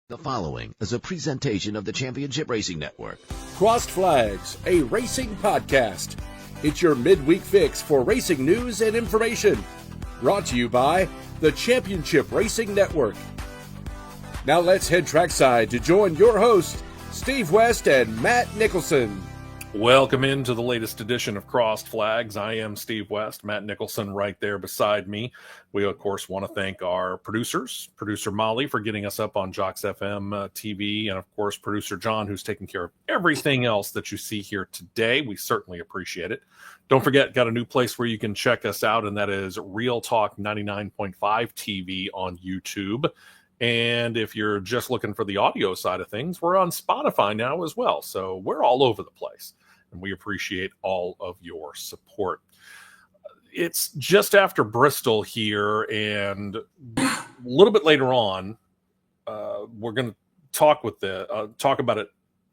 The following is a presentation of the Championship Racing Network. Crossed Flags, a racing podcast. It's your midweek fix for racing news and information. Brought to you by the Championship Racing Network. Now let's head trackside to join your hosts, Steve West and Matt Nicholson. Welcome into the latest edition of Crossed Flags. I am Steve West, Matt Nicholson right there beside me. We, of course, want to thank our producers, producer Molly for getting us up on Jocks FM TV, and, of course, producer John, who's taking care of everything else that you see here today. We certainly appreciate it. Don't forget, got a new place where you can check us out, and that is Real Talk 99.5 TV on YouTube. And if you're just looking for the audio side of things, we're on Spotify now as well. So we're all over the place, and we appreciate all of your support. It's just after Bristol here, and a little bit later on, we're going to talk about it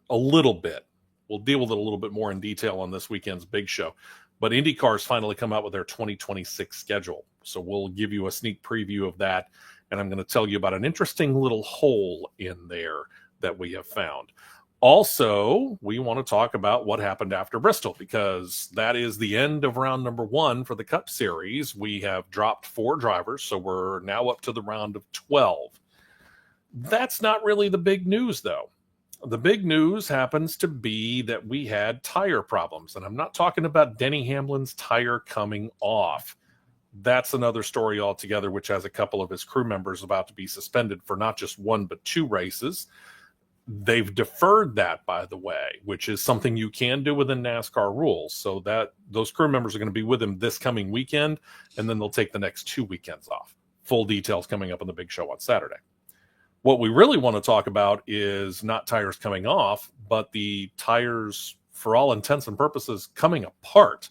a little bit. We'll deal with it a little bit more in detail on this weekend's big show. But IndyCar's finally come out with their 2026 schedule. So we'll give you a sneak preview of that. And I'm going to tell you about an interesting little hole in there that we have found. Also, we want to talk about what happened after Bristol, because that is the end of round number 1 for the Cup Series. We have dropped 4 drivers, so we're now up to the round of 12. That's not really the big news, though. The big news happens to be that we had tire problems, and I'm not talking about Denny Hamlin's tire coming off. That's another story altogether, which has a couple of his crew members about to be suspended for not just 1, but 2 races. They've deferred that, by the way, which is something you can do within NASCAR rules. So that those crew members are going to be with him this coming weekend, and then they'll take the next 2 weekends off. Full details coming up on the big show on Saturday. What we really want to talk about is not tires coming off, but the tires, for all intents and purposes, coming apart.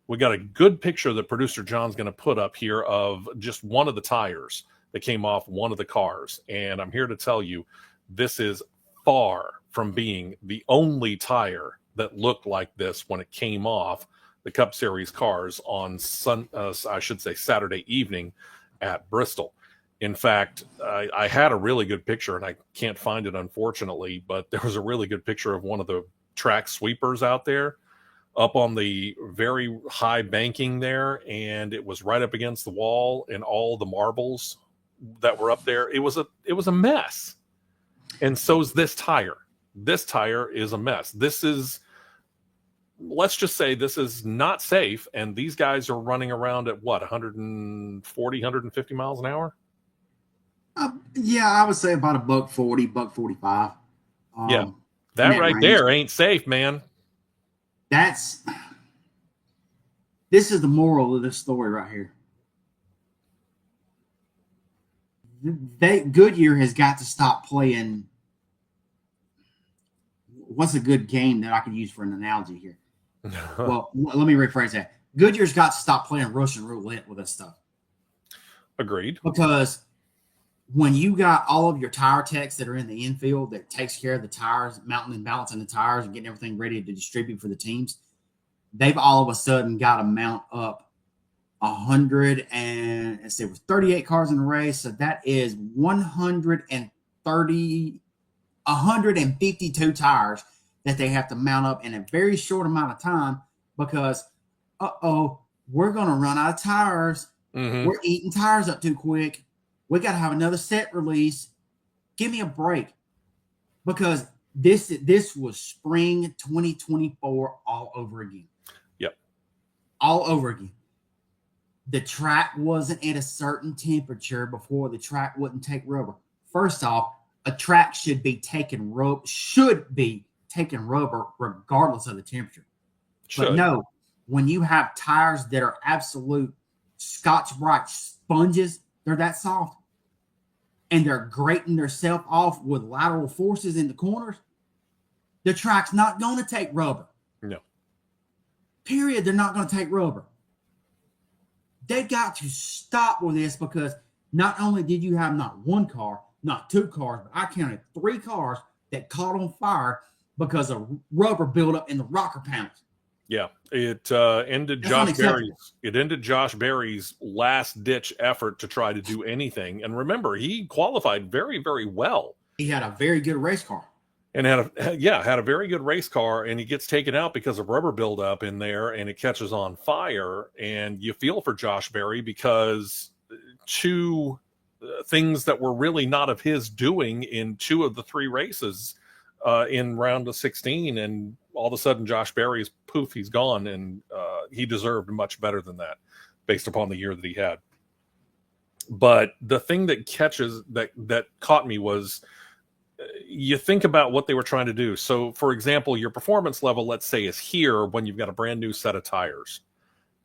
We got a good picture that producer John's going to put up here of just one of the tires that came off one of the cars. And I'm here to tell you, this is far from being the only tire that looked like this when it came off the Cup Series cars on Saturday evening at Bristol. In fact, I had a really good picture, and I can't find it, unfortunately, but there was a really good picture of one of the track sweepers out there up on the very high banking there, and it was right up against the wall, and all the marbles that were up there, it was a mess. And so is this tire. This tire is a mess. Let's just say this is not safe, and these guys are running around at what, 140, 150 miles an hour? Yeah, I would say about $140, $145. Yeah, that right range there ain't safe, man. This is the moral of this story right here. Goodyear has got to stop playing. What's a good game that I could use for an analogy here? Well, let me rephrase that. Goodyear's got to stop playing Russian roulette with this stuff. Agreed. Because when you got all of your tire techs that are in the infield that takes care of the tires, mounting and balancing the tires and getting everything ready to distribute for the teams, they've all of a sudden got to mount up 138 cars in the race. So that is 152 tires that they have to mount up in a very short amount of time because, we're going to run out of tires. Mm-hmm. We're eating tires up too quick. We got to have another set release. Give me a break. Because this was spring 2024 all over again. Yep. All over again. The track wasn't at a certain temperature before the track wouldn't take rubber. First off, a track should be taking rubber regardless of the temperature. But no, when you have tires that are absolute Scotch-Brite sponges, they're that soft. And they're grating themselves off with lateral forces in the corners, the track's not going to take rubber. No. Period. They're not going to take rubber. They got to stop with this because not only did you have not one car, not 2 cars, but I counted 3 cars that caught on fire because of rubber buildup in the rocker panels. Yeah, it ended Josh Berry's last ditch effort to try to do anything. And remember, he qualified very, very well He had a very good race car. And had a very good race car, and he gets taken out because of rubber buildup in there, and it catches on fire. And you feel for Josh Berry because two things that were really not of his doing in 2 of the 3 races in round of 16, and all of a sudden Josh Berry's poof, he's gone, and he deserved much better than that based upon the year that he had. But the thing that caught me was, you think about what they were trying to do. So, for example, your performance level, let's say, is here when you've got a brand new set of tires.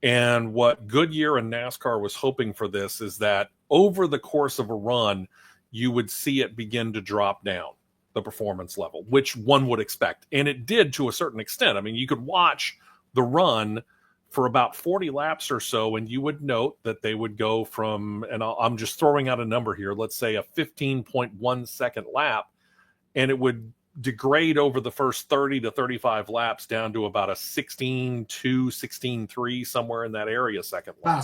And what Goodyear and NASCAR was hoping for this is that over the course of a run, you would see it begin to drop down, the performance level, which one would expect. And it did to a certain extent. I mean, you could watch the run for about 40 laps or so, and you would note that they would go from, and I'm just throwing out a number here, let's say a 15.1 second lap, and it would degrade over the first 30 to 35 laps down to about a 16.2, 16.3, somewhere in that area second lap.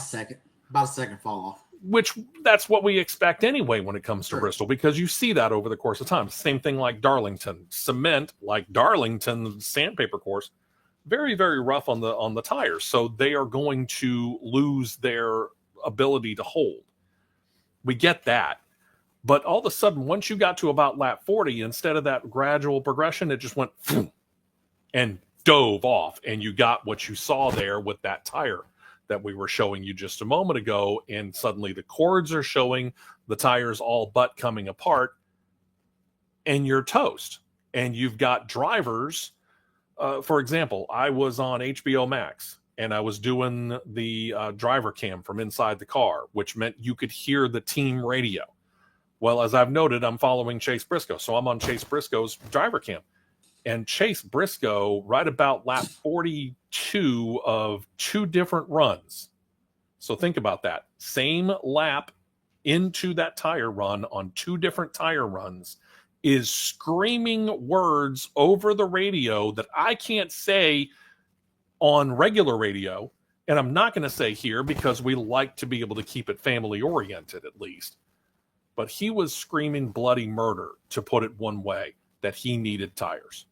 About a second fall off. Which that's what we expect anyway when it comes to Bristol, because you see that over the course of time. Same thing like Darlington. Cement, like Darlington sandpaper course, very, very rough on the tires. So they are going to lose their ability to hold. We get that. But all of a sudden, once you got to about lap 40, instead of that gradual progression, it just went and dove off. And you got what you saw there with that tire that we were showing you just a moment ago. And suddenly the cords are showing, the tires all but coming apart, and you're toast. And you've got drivers. For example, I was on HBO Max, and I was doing the driver cam from inside the car, which meant you could hear the team radio. Well, as I've noted, I'm following Chase Briscoe, so I'm on Chase Briscoe's driver cam. And Chase Briscoe, right about lap 42 of 2 different runs. So think about that. Same lap into that tire run on 2 different tire runs, is screaming words over the radio that I can't say on regular radio. And I'm not going to say here because we like to be able to keep it family oriented at least. But he was screaming bloody murder, to put it one way, that he needed tires.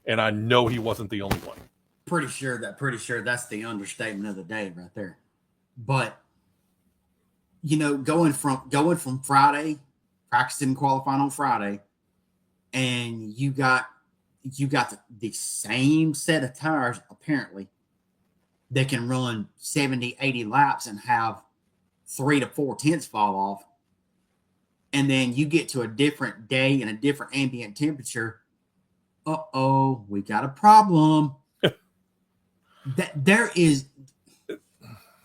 And I know he wasn't the only one. Pretty sure that's the understatement of the day right there. But going from Friday, practicing qualifying on Friday, and you got the same set of tires apparently that can run 70, 80 laps and have 3 to 4 tenths fall off. And then you get to a different day and a different ambient temperature. We got a problem.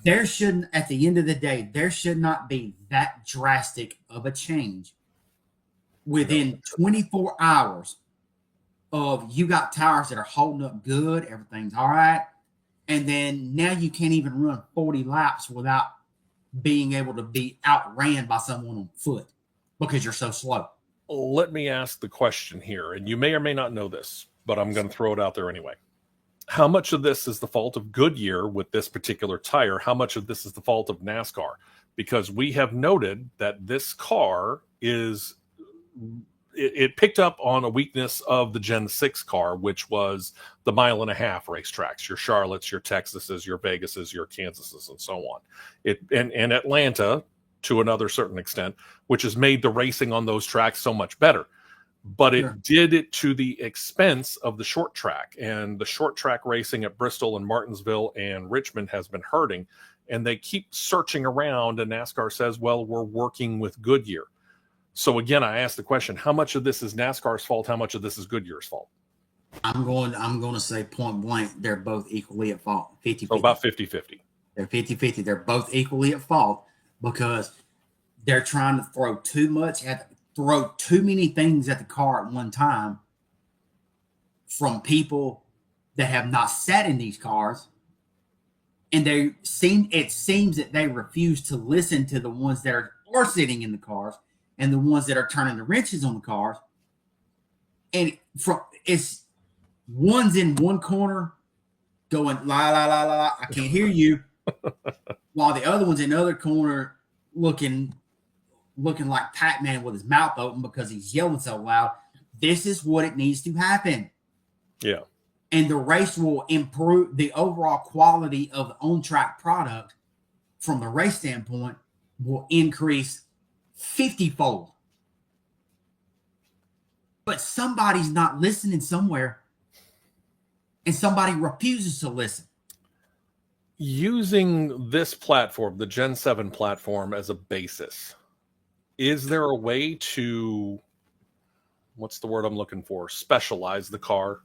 There shouldn't, at the end of the day, there should not be that drastic of a change within 24 hours of you got tires that are holding up good, everything's all right, and then now you can't even run 40 laps without being able to be outran by someone on foot because you're so slow. Let me ask the question here, and you may or may not know this, but I'm going to throw it out there anyway. How much of this is the fault of Goodyear with this particular tire? How much of this is the fault of NASCAR? Because we have noted that this car it picked up on a weakness of the Gen 6 car, which was the 1.5 mile racetracks, your Charlottes, your Texases, your Vegases, your Kansases, and so on. And Atlanta, to another certain extent, which has made the racing on those tracks so much better. But it did it to the expense of the short track. And the short track racing at Bristol and Martinsville and Richmond has been hurting. And they keep searching around, and NASCAR says, well, we're working with Goodyear. So again, I asked the question, how much of this is NASCAR's fault? How much of this is Goodyear's fault? I'm going to say point blank, they're both equally at fault. 50-50. So about 50-50. They're 50-50. They're both equally at fault because they're trying to throw too many things at the car at one time from people that have not sat in these cars. And it seems that they refuse to listen to the ones that are sitting in the cars and the ones that are turning the wrenches on the cars. And it's one's in one corner going, la, la, la, la, la, I can't hear you. While the other one's in the other corner looking looking like Pac-Man with his mouth open because he's yelling so loud. This is what it needs to happen. Yeah. And the race will improve the overall quality of the on-track product from the race standpoint will increase 50-fold. But somebody's not listening somewhere, and somebody refuses to listen. Using this platform, the Gen 7 platform, as a basis, is there a way to, what's the word I'm looking for, specialize the car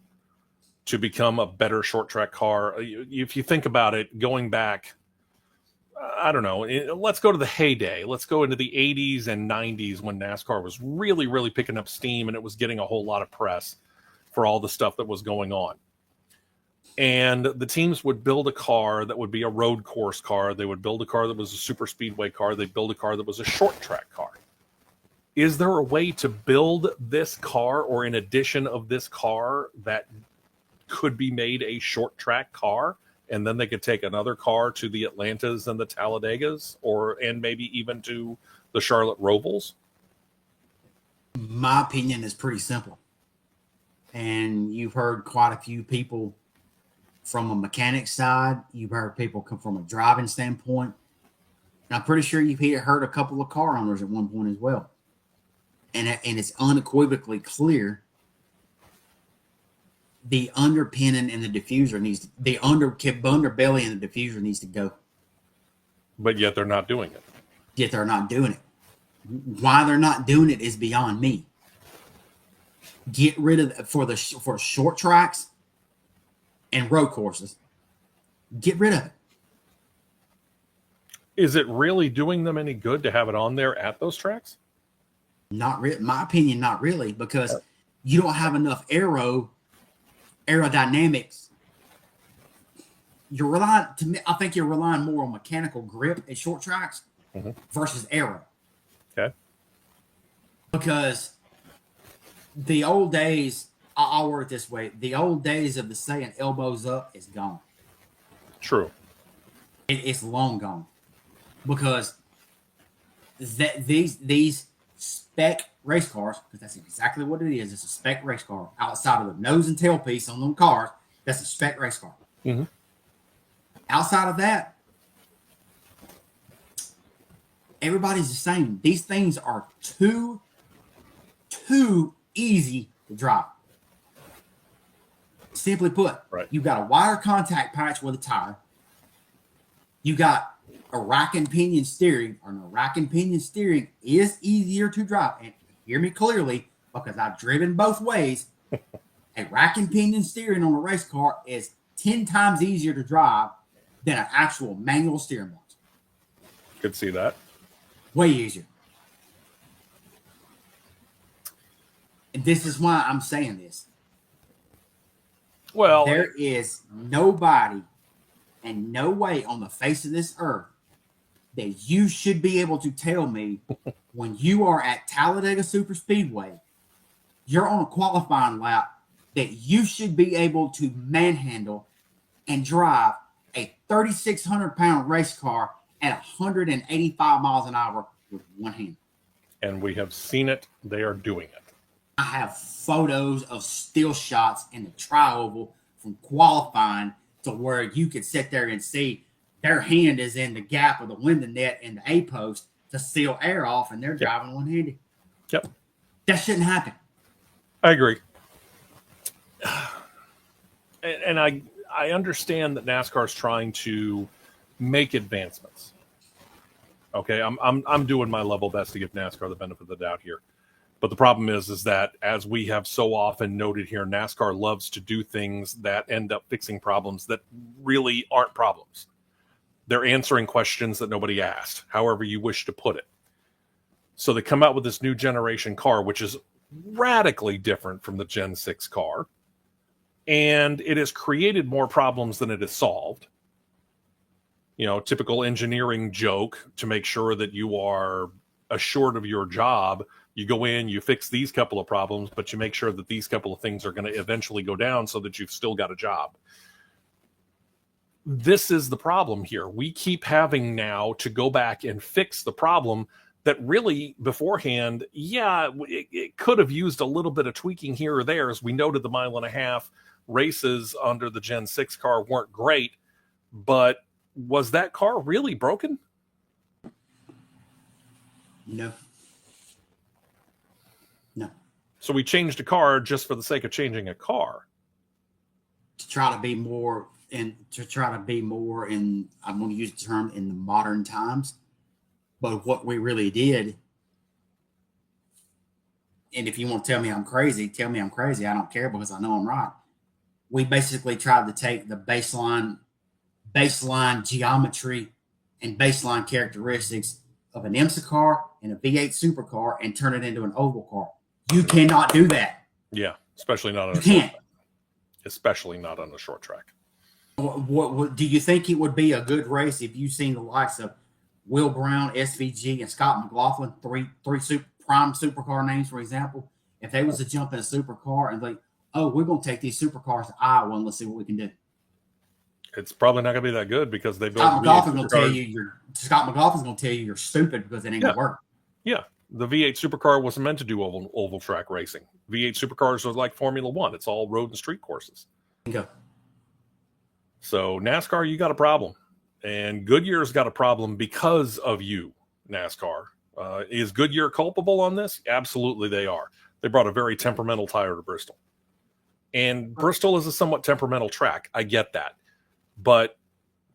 to become a better short track car? If you think about it, going back, I don't know, let's go to the heyday. Let's go into the 80s and 90s when NASCAR was really, really picking up steam and it was getting a whole lot of press for all the stuff that was going on. And the teams would build a car that would be a road course car. They would build a car that was a super speedway car. They'd build a car that was a short track car. Is there a way to build this car, or in addition of this car, that could be made a short track car? And then they could take another car to the Atlantas and the Talladegas, and maybe even to the Charlotte Rovals? My opinion is pretty simple. And you've heard quite a few people from a mechanic side. You've heard people come from a driving standpoint. And I'm pretty sure you've heard a couple of car owners at one point as well. And it's unequivocally clear the underpinning and the diffuser the underbelly and the diffuser needs to go. But yet they're not doing it. Yet they're not doing it. Why they're not doing it is beyond me. Get rid of for short tracks and road courses. Get rid of it. Is it really doing them any good to have it on there at those tracks? Not really. My opinion, not really, because you don't have enough aerodynamics. I think you're relying more on mechanical grip at short tracks versus aero. Okay. Because the old days, I'll word it this way: the old days of the saying "elbows up" is gone. True. It's long gone, because these spec race cars, because that's exactly what it is. It's a spec race car. Outside of the nose and tailpiece on them cars, that's a spec race car. Mm-hmm. Outside of that, everybody's the same. These things are too easy to drive. Simply put, You've got a wire contact patch with a tire. You got a rack and pinion steering, or no, rack and pinion steering is easier to drive. And hear me clearly, because I've driven both ways. A rack and pinion steering on a race car is 10 times easier to drive than an actual manual steering box. Could see that. Way easier. And this is why I'm saying this. Well, there is nobody and no way on the face of this earth that you should be able to tell me when you are at Talladega Super Speedway, you're on a qualifying lap, that you should be able to manhandle and drive a 3,600-pound race car at 185 miles an hour with one hand. And we have seen it. They are doing it. I have photos of still shots in the tri-oval from qualifying to where you could sit there and see their hand is in the gap of the window net and the A-post to seal air off, and they're driving one-handed. Yep. That shouldn't happen. I agree. And I understand that NASCAR is trying to make advancements. Okay, I'm doing my level best to give NASCAR the benefit of the doubt here. But the problem is that, as we have so often noted here, NASCAR loves to do things that end up fixing problems that really aren't problems. They're answering questions that nobody asked, however you wish to put it. So they come out with this new generation car, which is radically different from the Gen 6 car. And it has created more problems than it has solved. You know, typical engineering joke to make sure that you are assured of your job. You go in, you fix these couple of problems, but you make sure that these couple of things are going to eventually go down so that you've still got a job. This is the problem here. We keep having now to go back and fix the problem that really beforehand, it could have used a little bit of tweaking here or there. As we noted, the 1.5 mile races under the Gen 6 car weren't great, but was that car really broken? No. So we changed a car just for the sake of changing a car. To try to be more, I'm going to use the term, in the modern times. But what we really did, and if you want to tell me I'm crazy, tell me I'm crazy. I don't care, because I know I'm right. We basically tried to take the baseline geometry and baseline characteristics of an IMSA car and a V8 supercar and turn it into an oval car. You cannot do that. Yeah, especially not on a short track. Especially not on a short track. What do you think it would be a good race if you've seen the likes of Will Brown, SVG, and Scott McLaughlin, three prime supercar names, for example? If they was to jump in a supercar and like, oh, we're going to take these supercars to Iowa and let's see what we can do. It's probably not going to be that good, because they build. Scott McLaughlin's going to tell you you're stupid because it ain't going to work. Yeah. The V8 supercar wasn't meant to do oval track racing. V8 supercars are like Formula One. It's all road and street courses. Bingo. So NASCAR, you got a problem. And Goodyear's got a problem because of you, NASCAR. Is Goodyear culpable on this? Absolutely they are. They brought a very temperamental tire to Bristol. And Bristol is a somewhat temperamental track. I get that. But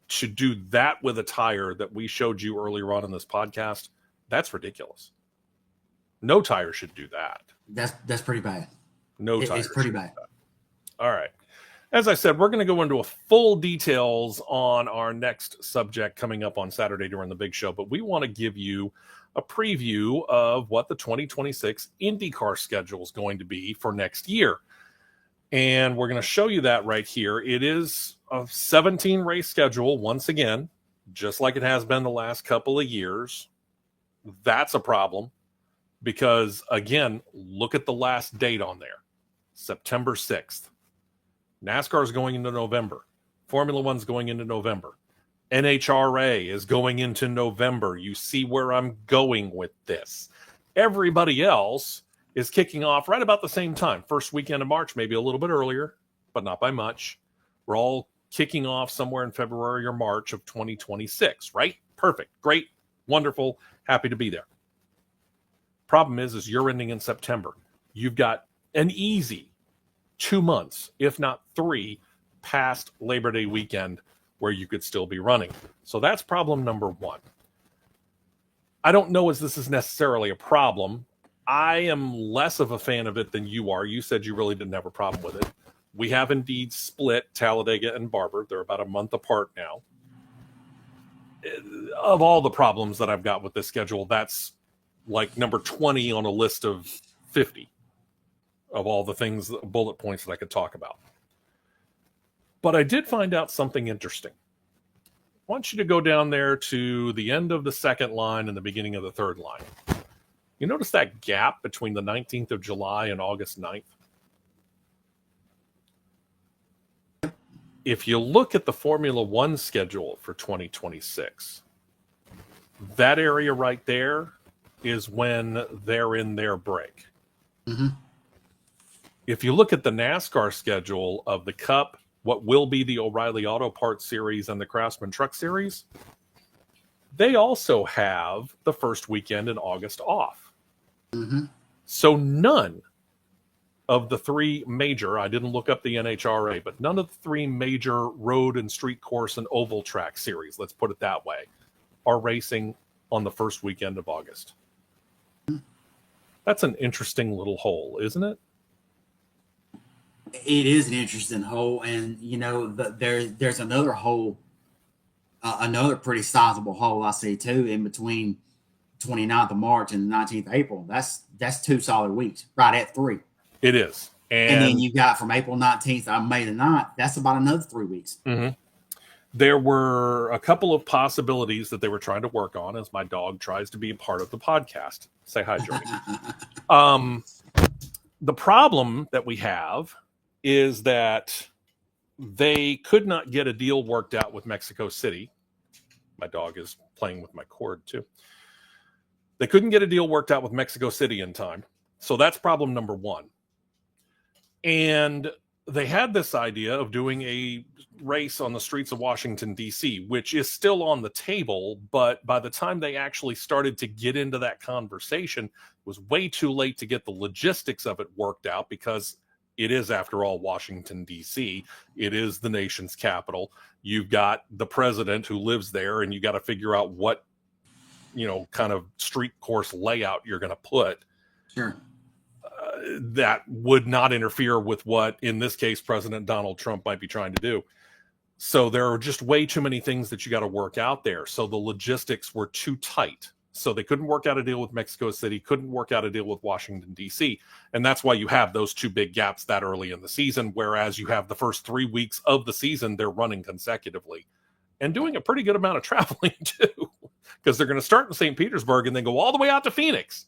to do that with a tire that we showed you earlier on in this podcast, that's ridiculous. No tire should do that. That's pretty bad. Tire. It's pretty bad. All right. As I said, we're going to go into a full details on our next subject coming up on Saturday during the big show, but we want to give you a preview of what the 2026 IndyCar schedule is going to be for next year. And we're going to show you that right here. It is a 17 race schedule once again, just like it has been the last couple of years. That's a problem. Because, again, look at the last date on there, September 6th. NASCAR is going into November. Formula One's going into November. NHRA is going into November. You see where I'm going with this. Everybody else is kicking off right about the same time. First weekend of March, maybe a little bit earlier, but not by much. We're all kicking off somewhere in February or March of 2026, right? Perfect. Great. Wonderful. Happy to be there. Problem is you're ending in September. You've got an easy 2 months, if not 3, past Labor Day weekend where you could still be running. So that's problem number 1. I don't know as this is necessarily a problem. I am less of a fan of it than you are. You said you really didn't have a problem with it. We have indeed split Talladega and Barber. They're about a month apart now. Of all the problems that I've got with this schedule, that's like number 20 on a list of 50 of all the things, bullet points that I could talk about. But I did find out something interesting. I want you to go down there to the end of the second line and the beginning of the third line. You notice that gap between the 19th of July and August 9th? If you look at the Formula One schedule for 2026, that area right there is when they're in their break. Mm-hmm. If you look at the NASCAR schedule of the Cup, what will be the O'Reilly Auto Parts Series and the Craftsman Truck Series, they also have the first weekend in August off. Mm-hmm. So none of the 3 major, I didn't look up the NHRA, but none of the 3 major road and street course and oval track series, let's put it that way, are racing on the first weekend of August. That's an interesting little hole, isn't it? It is an interesting hole, and you know there's another hole, another pretty sizable hole I see too in between 29th of March and the 19th of April. That's 2 solid weeks, right at 3. It is, and then you got from April 19th to May the 9th. That's about another 3 weeks. Mm-hmm. There were a couple of possibilities that they were trying to work on as my dog tries to be a part of the podcast. Say hi, Jody. The problem that we have is that they could not get a deal worked out with Mexico City. My dog is playing with my cord too. They couldn't get a deal worked out with Mexico City in time. So that's problem number one. And they had this idea of doing a race on the streets of Washington, D.C., which is still on the table. But by the time they actually started to get into that conversation, it was way too late to get the logistics of it worked out, because it is, after all, Washington, D.C. It is the nation's capital. You've got the president who lives there, and you got to figure out what, kind of street course layout you're going to put. Sure. That would not interfere with what, in this case, President Donald Trump might be trying to do. So there are just way too many things that you got to work out there. So the logistics were too tight. So they couldn't work out a deal with Mexico City, couldn't work out a deal with Washington, D.C. And that's why you have those two big gaps that early in the season, whereas you have the first 3 weeks of the season, they're running consecutively and doing a pretty good amount of traveling too, because they're going to start in St. Petersburg and then go all the way out to Phoenix.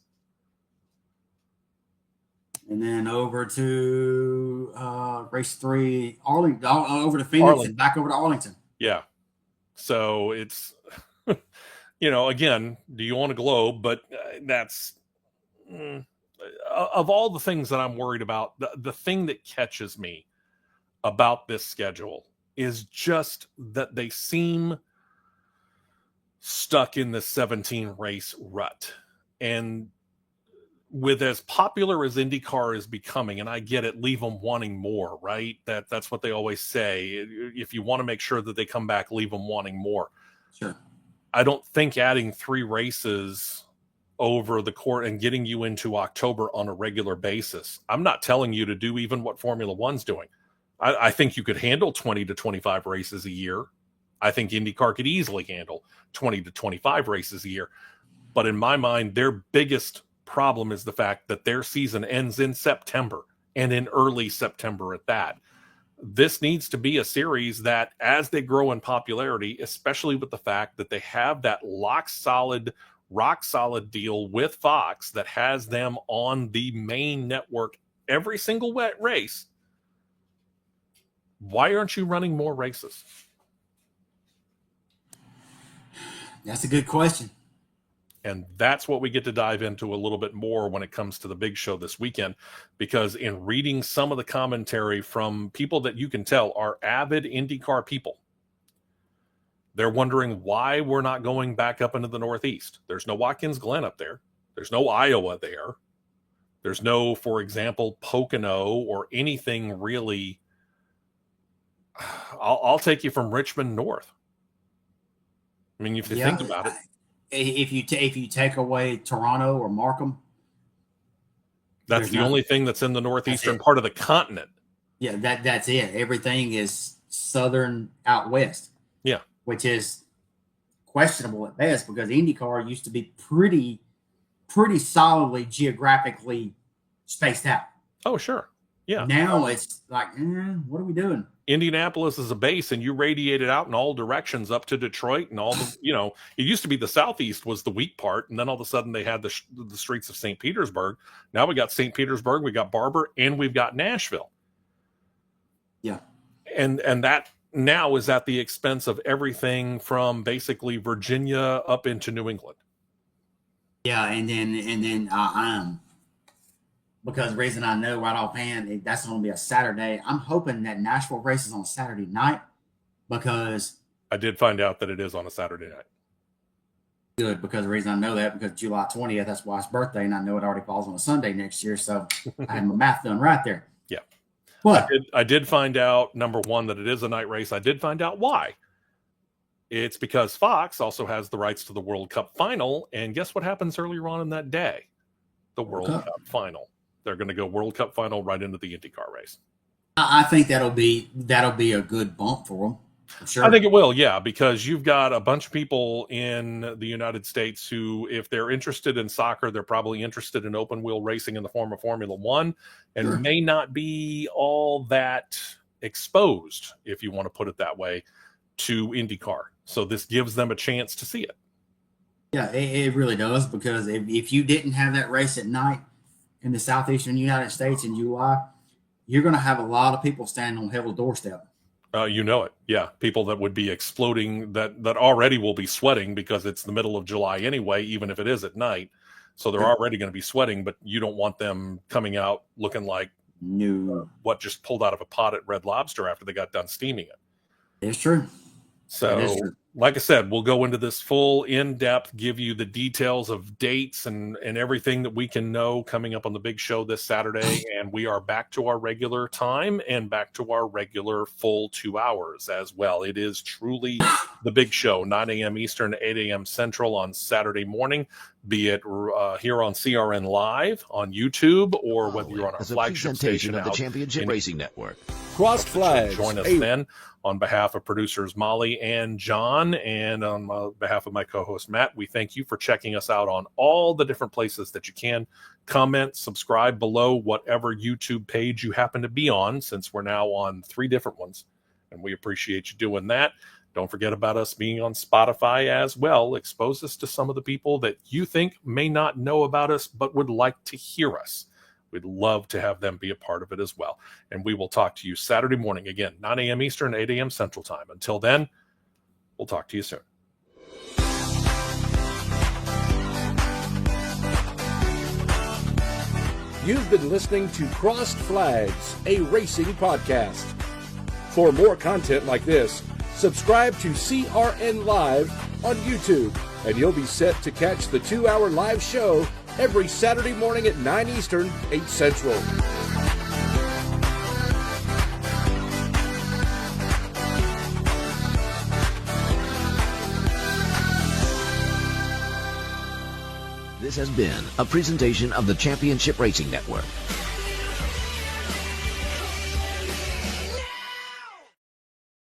And then over to race 3, Arlington, over to Phoenix, and back over to Arlington. Yeah. So it's, again, do you own a globe? But that's, of all the things that I'm worried about, the thing that catches me about this schedule is just that they seem stuck in the 17 race rut. And with as popular as IndyCar is becoming, and I get it, leave them wanting more, right? That's what they always say. If you want to make sure that they come back, leave them wanting more. Sure. I don't think adding 3 races over the court and getting you into October on a regular basis, I'm not telling you to do even what Formula One's doing. I think you could handle 20 to 25 races a year. I think IndyCar could easily handle 20 to 25 races a year. But in my mind, their biggest problem is the fact that their season ends in September, and in early September at that. This needs to be a series that, as they grow in popularity, especially with the fact that they have that rock solid deal with Fox that has them on the main network every single wet race, why aren't you running more races? That's a good question. And that's what we get to dive into a little bit more when it comes to the big show this weekend, because in reading some of the commentary from people that you can tell are avid IndyCar people, they're wondering why we're not going back up into the Northeast. There's no Watkins Glen up there. There's no Iowa there. There's no, for example, Pocono or anything really. I'll take you from Richmond north. I mean, if you think about it. If you take away Toronto or Markham, that's the only thing that's in the northeastern part of the continent. Yeah, that's it. Everything is southern out west. Yeah, which is questionable at best, because IndyCar used to be pretty solidly geographically spaced out. Oh, sure. Yeah. Now it's like, what are we doing? Indianapolis is a base, and you radiate it out in all directions up to Detroit and all the, it used to be the Southeast was the weak part. And then all of a sudden they had the streets of St. Petersburg. Now we got St. Petersburg, we got Barber, and we've got Nashville. Yeah. And that now is at the expense of everything from basically Virginia up into New England. Yeah. And then because the reason I know right offhand, that's going to be a Saturday. I'm hoping that Nashville races on Saturday night, because I did find out that it is on a Saturday night. Good, because the reason I know that, because July 20th, that's wife's birthday, and I know it already falls on a Sunday next year, so I had my math done right there. Yeah. But I did find out, number one, that it is a night race. I did find out why. It's because Fox also has the rights to the World Cup final, and guess what happens earlier on in that day? The World Cup final. They're going to go World Cup final right into the IndyCar race. I think that'll be a good bump for them. For sure. I think it will, yeah, because you've got a bunch of people in the United States who, if they're interested in soccer, they're probably interested in open wheel racing in the form of Formula One, and may not be all that exposed, if you want to put it that way, to IndyCar. So this gives them a chance to see it. Yeah, it really does, because if you didn't have that race at night in the southeastern United States in July, you're going to have a lot of people standing on Hell's doorstep. You know it. Yeah. People that would be exploding, that already will be sweating because it's the middle of July anyway, even if it is at night. So they're already going to be sweating, but you don't want them coming out looking like what just pulled out of a pot at Red Lobster after they got done steaming it. It's true. So, like I said, we'll go into this full in-depth, give you the details of dates and everything that we can know coming up on the big show this Saturday. And we are back to our regular time and back to our regular full 2 hours as well. It is truly the big show, 9 a.m. Eastern, 8 a.m. Central on Saturday morning, be it here on CRN Live on YouTube or whether you're on our flagship station of the Championship Racing Network. Crossed Flags. Join us then. On behalf of producers Molly and John, and on behalf of my co-host Matt, we thank you for checking us out on all the different places that you can. Comment, subscribe below whatever YouTube page you happen to be on, since we're now on 3 different ones, and we appreciate you doing that. Don't forget about us being on Spotify as well. Expose us to some of the people that you think may not know about us but would like to hear us. We'd love to have them be a part of it as well. And we will talk to you Saturday morning, again, 9 a.m. Eastern, 8 a.m. Central Time. Until then, we'll talk to you soon. You've been listening to Crossed Flags, a racing podcast. For more content like this, subscribe to CRN Live on YouTube, and you'll be set to catch the 2-hour live show every Saturday morning at 9 Eastern, 8 Central. This has been a presentation of the Championship Racing Network.